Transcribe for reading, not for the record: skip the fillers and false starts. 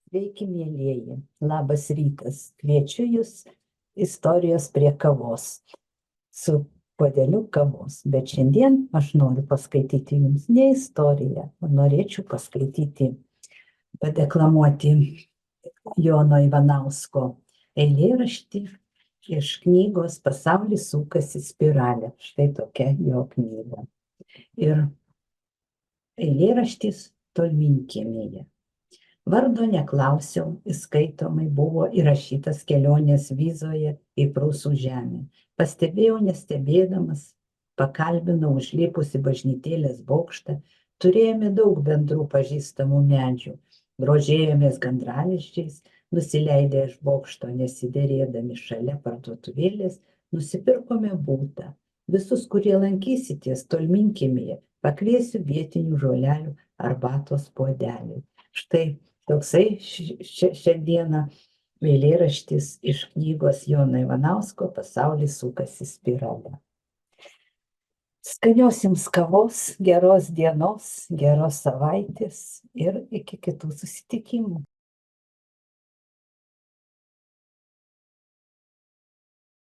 Sveiki, mielieji. Labas rytas. Kviečiu Jūs istorijos prie kavos su puodeliu kavos. Bet šiandien aš noriu paskaityti Jums ne istoriją, o norėčiau paskaityti, padeklamuoti Jono Ivanausko eilėraštį iš knygos Pasaulis sukasi spirale. Štai tokia jo knyga. Ir eilėraštis Tolminkiemyje. Vardo neklausiau, įskaitomai buvo įrašytas kelionės vizoje į Prūsų žemę. Pastebėjau nestebėdamas, pakalbinau užlipusi bažnytėlės bokštą, turėjome daug bendrų pažįstamų medžių, grožėjomės gandralizdžiais, nusileidę iš bokšto nesiderėdami šalia parduotuvėlės, nusipirkome butą. Visus, kurie lankysitės Tolminkiemyje, pakviesiu vietinių žolelių arbatos puodelių. Štai toksai šiandieną eilėraštis iš knygos Jono Ivanausko Pasaulis sukasi spirale. Skanios jums kavos, geros dienos, geros savaitės ir iki kitų susitikimų.